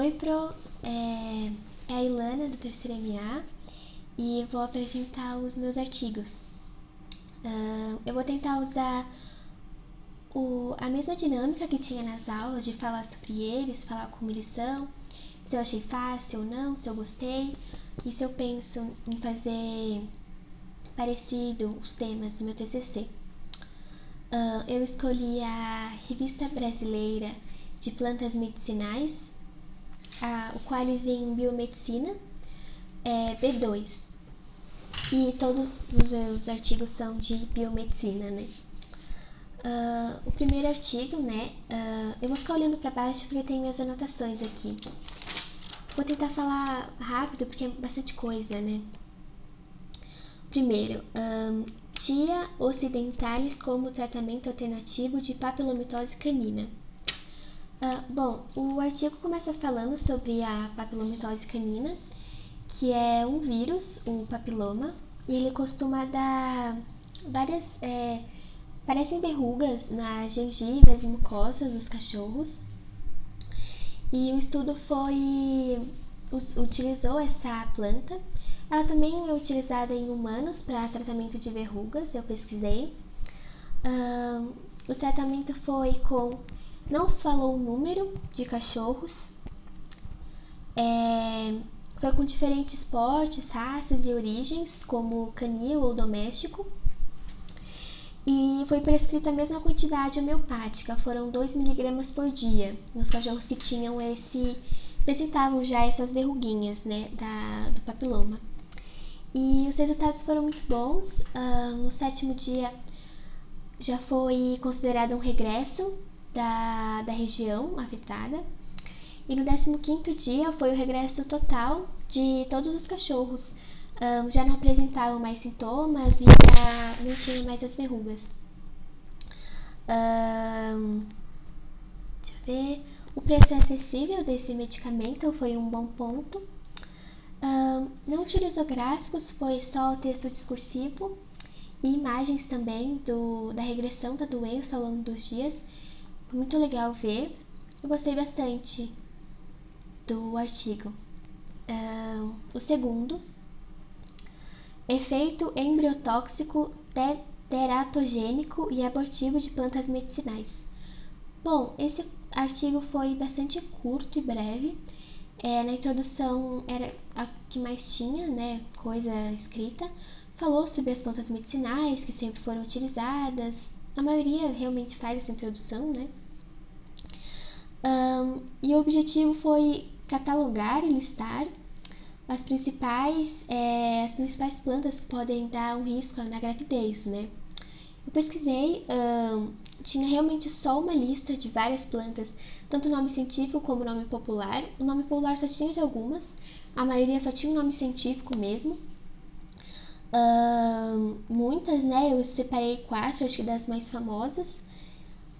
Oi, Pro, é a Ilana do terceiro MA e vou apresentar os meus artigos. Eu vou tentar usar a mesma dinâmica que tinha nas aulas, de falar sobre eles, falar como eles são, se eu achei fácil ou não, se eu gostei e se eu penso em fazer parecido os temas do meu TCC. Eu escolhi a Revista Brasileira de Plantas Medicinais, o Qualis em Biomedicina, B2. E todos os meus artigos são de biomedicina, né? O primeiro artigo, né? Eu vou ficar olhando para baixo porque tem minhas anotações aqui. Vou tentar falar rápido porque é bastante coisa, né? Primeiro, Tia Occidentalis como tratamento alternativo de papilomitose canina. Bom, o artigo começa falando sobre a papilomitose canina, que é um vírus, o papiloma, e ele costuma dar várias, parecem verrugas nas gengivas e mucosas dos cachorros. E o estudo utilizou essa planta. Ela também é utilizada em humanos para tratamento de verrugas, eu pesquisei. O tratamento foi não falou o número de cachorros, foi com diferentes portes, raças e origens, como canil ou doméstico, e foi prescrito a mesma quantidade homeopática, foram 2 mg por dia, nos cachorros que apresentavam já essas verruguinhas, né, do papiloma. E os resultados foram muito bons. No 7º dia já foi considerado um regresso da região afetada. E no 15º dia foi o regresso total de todos os cachorros. Já não apresentavam mais sintomas e já não tinham mais as verrugas. Deixa eu ver. O preço é acessível desse medicamento, foi um bom ponto. Não utilizou gráficos, foi só o texto discursivo e imagens também da regressão da doença ao longo dos dias. Foi muito legal ver. Eu gostei bastante do artigo. O segundo, efeito embriotóxico teratogênico e abortivo de plantas medicinais. Bom, esse artigo foi bastante curto e breve. Na introdução era a que mais tinha, né, coisa escrita. Falou sobre as plantas medicinais que sempre foram utilizadas. A maioria realmente faz essa introdução, né? E o objetivo foi catalogar e listar as principais plantas que podem dar um risco na gravidez, né? Eu pesquisei, tinha realmente só uma lista de várias plantas, tanto o nome científico como o nome popular. O nome popular só tinha de algumas, a maioria só tinha o nome científico mesmo. Muitas, né? Eu separei 4, acho que das mais famosas,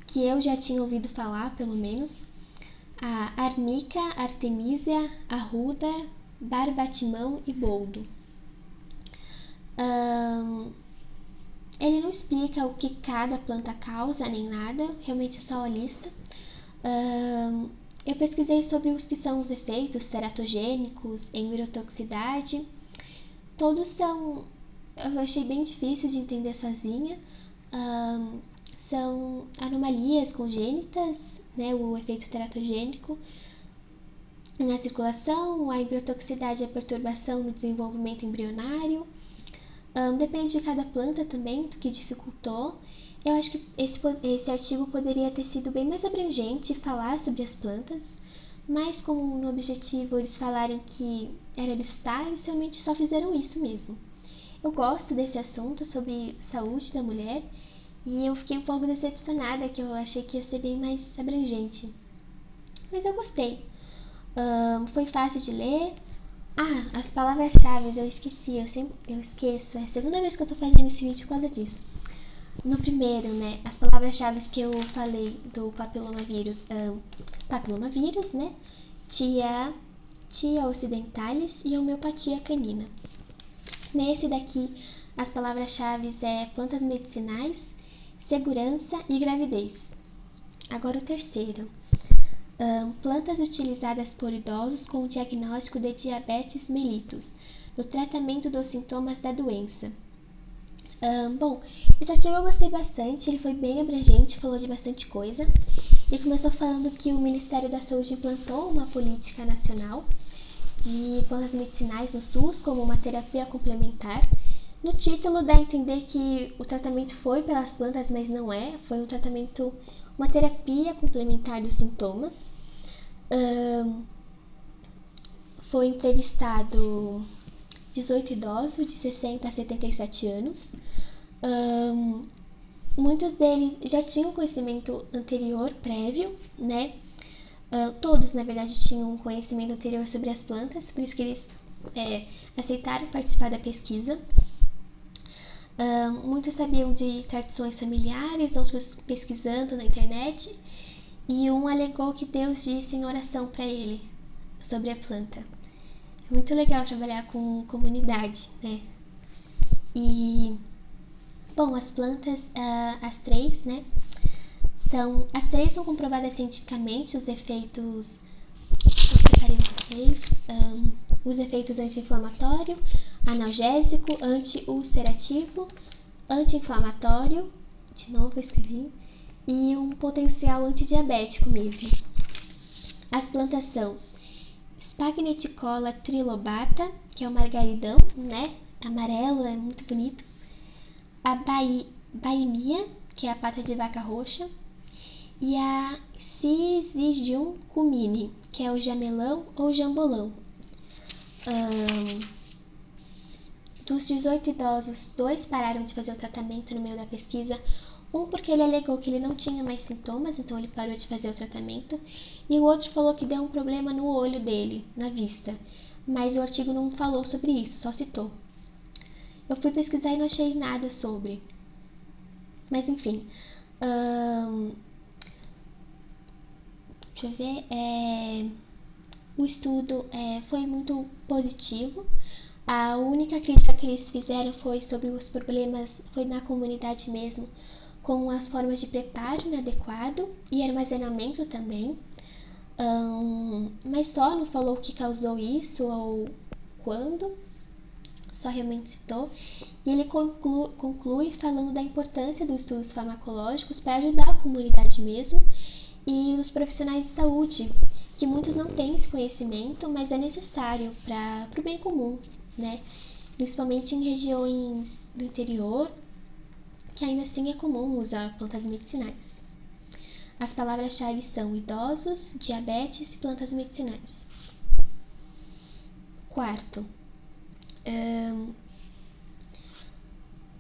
que eu já tinha ouvido falar, pelo menos. A arnica, artemisia, arruda, barbatimão e boldo. Ele não explica o que cada planta causa nem nada, realmente é só a lista. Eu pesquisei sobre os que são os efeitos teratogênicos, embriotoxicidade. Todos eu achei bem difícil de entender sozinha. São anomalias congênitas, né, o efeito teratogênico na circulação, a embriotoxicidade é a perturbação no desenvolvimento embrionário. Depende de cada planta também, do que dificultou. Eu acho que esse artigo poderia ter sido bem mais abrangente e falar sobre as plantas, mas como no objetivo eles falarem que era listar, eles realmente só fizeram isso mesmo. Eu gosto desse assunto sobre saúde da mulher e eu fiquei um pouco decepcionada, que eu achei que ia ser bem mais abrangente. Mas eu gostei. Foi fácil de ler. As palavras-chave eu esqueci, eu esqueço. É a segunda vez que eu tô fazendo esse vídeo por causa disso. No primeiro, né, as palavras-chave que eu falei do papilomavírus, né, tia occidentalis e homeopatia canina. Nesse daqui, as palavras-chave é plantas medicinais, segurança e gravidez. Agora o terceiro. Plantas utilizadas por idosos com o diagnóstico de diabetes mellitus, no tratamento dos sintomas da doença. Bom, esse artigo eu gostei bastante, ele foi bem abrangente, falou de bastante coisa. Ele começou falando que o Ministério da Saúde implantou uma política nacional de plantas medicinais no SUS como uma terapia complementar. No título dá a entender que o tratamento foi pelas plantas, mas não é, foi um tratamento, uma terapia complementar dos sintomas. Foi entrevistado 18 idosos de 60 a 77 anos. Muitos deles já tinham conhecimento anterior, prévio, né? Todos, na verdade, tinham conhecimento anterior sobre as plantas, por isso que eles aceitaram participar da pesquisa. Muitos sabiam de tradições familiares, outros pesquisando na internet, e um alegou que Deus disse em oração para ele sobre a planta. É muito legal trabalhar com comunidade, né? E, bom, as plantas, as três, né? As três são comprovadas cientificamente os efeitos. Os efeitos anti-inflamatório, analgésico, anti-ulcerativo, anti-inflamatório, de novo eu escrevi, e um potencial antidiabético mesmo. As plantas são Sphagneticola trilobata, que é o margaridão, né? Amarelo, é muito bonito. A Bainia, que é a pata de vaca roxa. E a Syzygium cumine, que é o jamelão ou jambolão. Dos 18 idosos, 2 pararam de fazer o tratamento no meio da pesquisa. Um porque ele alegou que ele não tinha mais sintomas, então ele parou de fazer o tratamento. E o outro falou que deu um problema no olho dele, na vista. Mas o artigo não falou sobre isso, só citou. Eu fui pesquisar e não achei nada sobre. Mas enfim. Deixa eu ver. O estudo foi muito positivo. A única crítica que eles fizeram foi sobre os problemas, foi na comunidade mesmo, com as formas de preparo inadequado e armazenamento também. Mas só não falou o que causou isso ou quando, só realmente citou. E ele conclui falando da importância dos estudos farmacológicos para ajudar a comunidade mesmo e os profissionais de saúde, que muitos não têm esse conhecimento, mas é necessário para o bem comum, né? Principalmente em regiões do interior, que ainda assim é comum usar plantas medicinais. As palavras-chave são idosos, diabetes e plantas medicinais. Quarto,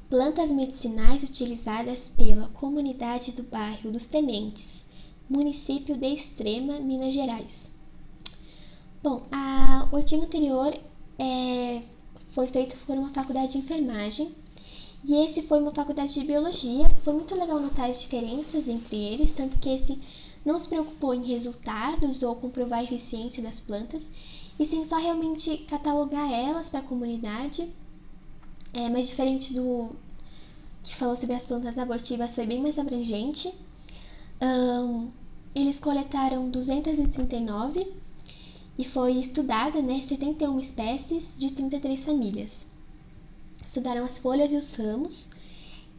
plantas medicinais utilizadas pela comunidade do bairro dos Tenentes, município de Extrema, Minas Gerais. Bom, o artigo anterior foi feito por uma faculdade de enfermagem e esse foi uma faculdade de biologia. Foi muito legal notar as diferenças entre eles, tanto que esse não se preocupou em resultados ou comprovar a eficiência das plantas, e sim só realmente catalogar elas para a comunidade. Mas diferente do que falou sobre as plantas abortivas, foi bem mais abrangente. Eles coletaram 239 e foi estudada, 71 espécies de 33 famílias. Estudaram as folhas e os ramos,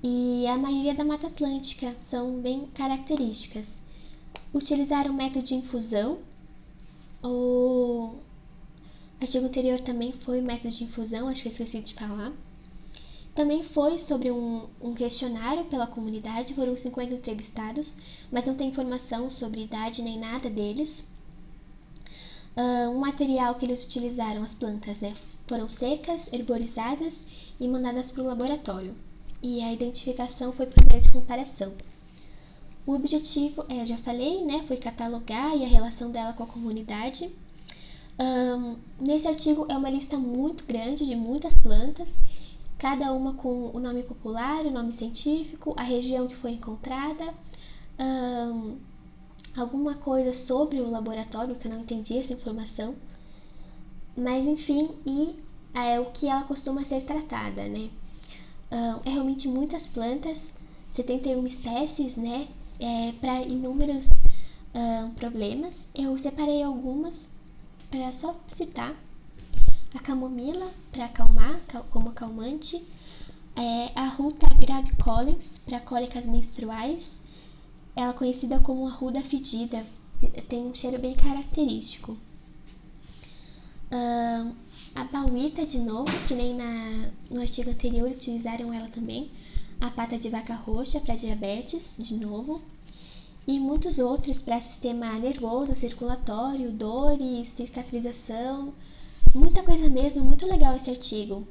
e a maioria da Mata Atlântica são bem características. Utilizaram o método de infusão. O artigo anterior também foi método de infusão, acho que eu esqueci de falar. Também foi sobre um questionário pela comunidade, foram 50 entrevistados, mas não tem informação sobre idade nem nada deles. Um material que eles utilizaram, as plantas, foram secas, herborizadas e mandadas para o laboratório. E a identificação foi por meio de comparação. O objetivo, eu já falei, foi catalogar e a relação dela com a comunidade. Nesse artigo é uma lista muito grande de muitas plantas, cada uma com o nome popular, o nome científico, a região que foi encontrada, alguma coisa sobre o laboratório, que eu não entendi essa informação, mas enfim, e o que ela costuma ser tratada, é realmente muitas plantas, 71 espécies, para inúmeros problemas. Eu separei algumas para só citar. A camomila, para acalmar, como calmante. A ruta gravicolens, para cólicas menstruais. Ela é conhecida como a ruda fedida, tem um cheiro bem característico. A bauita, de novo, que nem no artigo anterior utilizaram ela também. A pata de vaca roxa para diabetes, de novo. E muitos outros para sistema nervoso, circulatório, dores, cicatrização. Muita coisa mesmo, muito legal esse artigo.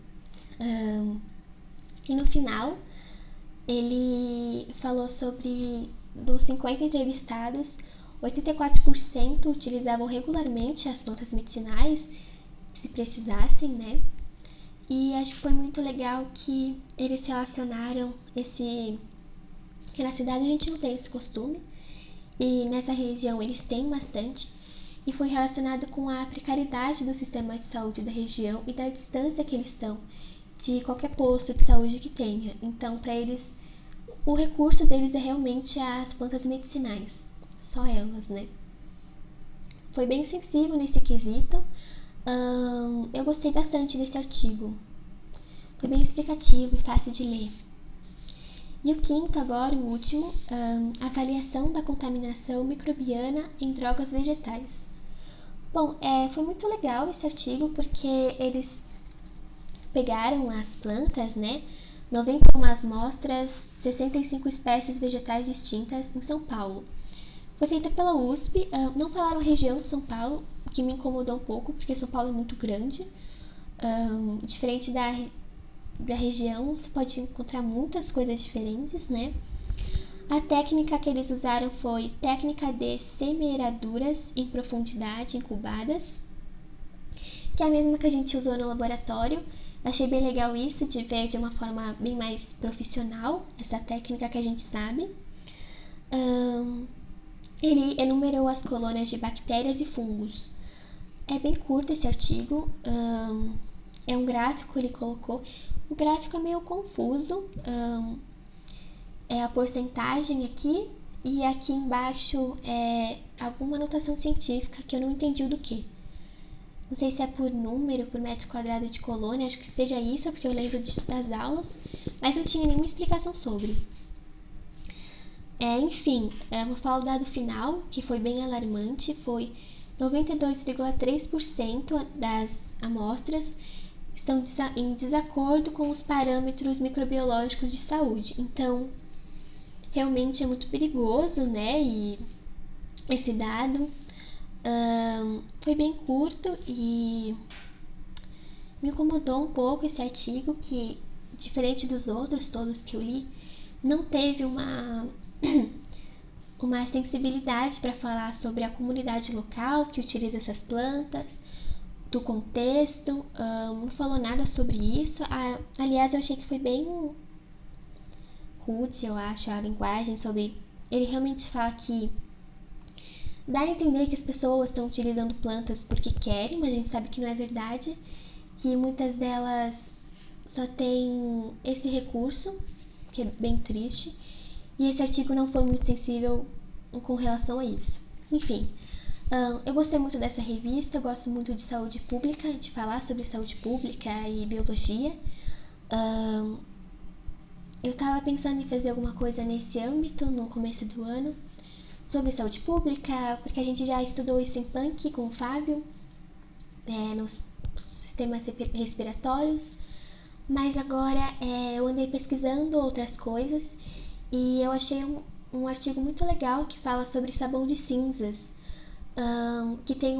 E no final, ele falou sobre, dos 50 entrevistados, 84% utilizavam regularmente as plantas medicinais, se precisassem, né? E acho que foi muito legal que eles relacionaram que na cidade a gente não tem esse costume, e nessa região eles têm bastante, e foi relacionado com a precariedade do sistema de saúde da região e da distância que eles estão de qualquer posto de saúde que tenha. Então, para eles, o recurso deles é realmente as plantas medicinais, só elas, né? Foi bem sensível nesse quesito. Eu gostei bastante desse artigo. Foi bem explicativo e fácil de ler. E o quinto agora, o último, avaliação da contaminação microbiana em drogas vegetais. Bom, foi muito legal esse artigo porque eles pegaram as plantas, né? 91 amostras, 65 espécies vegetais distintas em São Paulo. Foi feita pela USP, não falaram a região de São Paulo, o que me incomodou um pouco, porque São Paulo é muito grande. Diferente da região, você pode encontrar muitas coisas diferentes, né? A técnica que eles usaram foi técnica de semeraduras em profundidade incubadas, que é a mesma que a gente usou no laboratório. Achei bem legal isso, de ver de uma forma bem mais profissional, essa técnica que a gente sabe. Ele enumerou as colônias de bactérias e fungos. É bem curto esse artigo, é um gráfico, ele colocou. O gráfico é meio confuso, é a porcentagem aqui, e aqui embaixo é alguma anotação científica que eu não entendi o do que. Não sei se é por número, por metro quadrado de colônia, acho que seja isso, porque eu lembro disso das aulas, mas não tinha nenhuma explicação sobre. Enfim, vou falar o dado final, que foi bem alarmante, foi 92,3% das amostras estão em desacordo com os parâmetros microbiológicos de saúde. Então, realmente é muito perigoso, né? E esse dado foi bem curto e me incomodou um pouco esse artigo, que, diferente dos outros todos que eu li, não teve uma sensibilidade para falar sobre a comunidade local que utiliza essas plantas, do contexto, não falou nada sobre isso. Aliás, eu achei que foi bem rude, eu acho, a linguagem sobre... Ele realmente fala que dá a entender que as pessoas estão utilizando plantas porque querem, mas a gente sabe que não é verdade, que muitas delas só têm esse recurso, que é bem triste, e esse artigo não foi muito sensível com relação a isso. Enfim, eu gostei muito dessa revista, eu gosto muito de saúde pública, de falar sobre saúde pública e biologia. Eu estava pensando em fazer alguma coisa nesse âmbito no começo do ano, sobre saúde pública, porque a gente já estudou isso em PUNC com o Fábio, nos sistemas respiratórios, mas agora eu andei pesquisando outras coisas e eu achei um artigo muito legal que fala sobre sabão de cinzas, que tem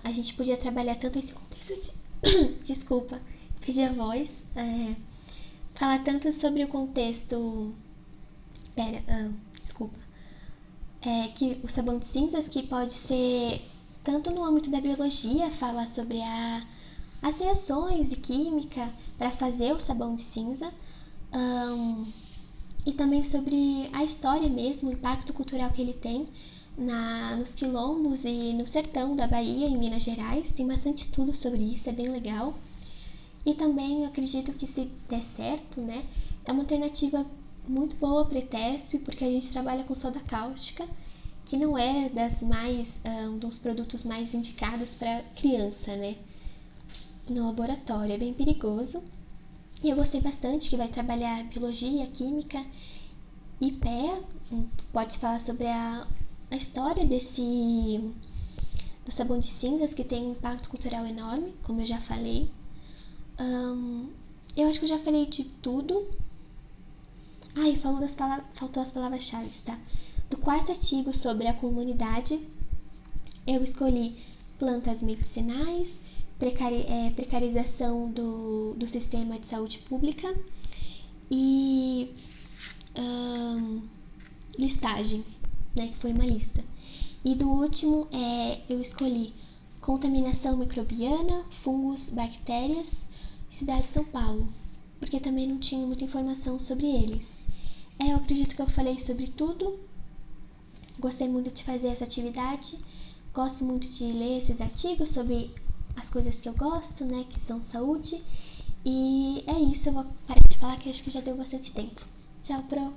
a gente podia trabalhar tanto esse contexto de desculpa, perdi a voz, falar tanto sobre o contexto, que o sabão de cinzas, que pode ser tanto no âmbito da biologia, falar sobre as reações e química para fazer o sabão de cinza, e também sobre a história mesmo, o impacto cultural que ele tem nos quilombos e no sertão da Bahia, em Minas Gerais. Tem bastante estudo sobre isso, é bem legal. E também eu acredito que, se der certo, né, é uma alternativa muito boa para ETESP, porque a gente trabalha com soda cáustica que não é dos produtos mais indicados para criança, né? No laboratório, é bem perigoso. E eu gostei bastante, que vai trabalhar biologia, química e PEA. Pode falar sobre a história do sabão de cinzas, que tem um impacto cultural enorme, como eu já falei. Eu acho que eu já falei de tudo. E faltou as palavras-chave, tá? Do quarto artigo sobre a comunidade, eu escolhi plantas medicinais, precarização do sistema de saúde pública e listagem, né, que foi uma lista. E do último, eu escolhi contaminação microbiana, fungos, bactérias e cidade de São Paulo, porque também não tinha muita informação sobre eles. Eu acredito que eu falei sobre tudo. Gostei muito de fazer essa atividade. Gosto muito de ler esses artigos sobre as coisas que eu gosto, né, que são saúde. E é isso, eu vou parar de falar que eu acho que já deu bastante tempo. Tchau, Pro!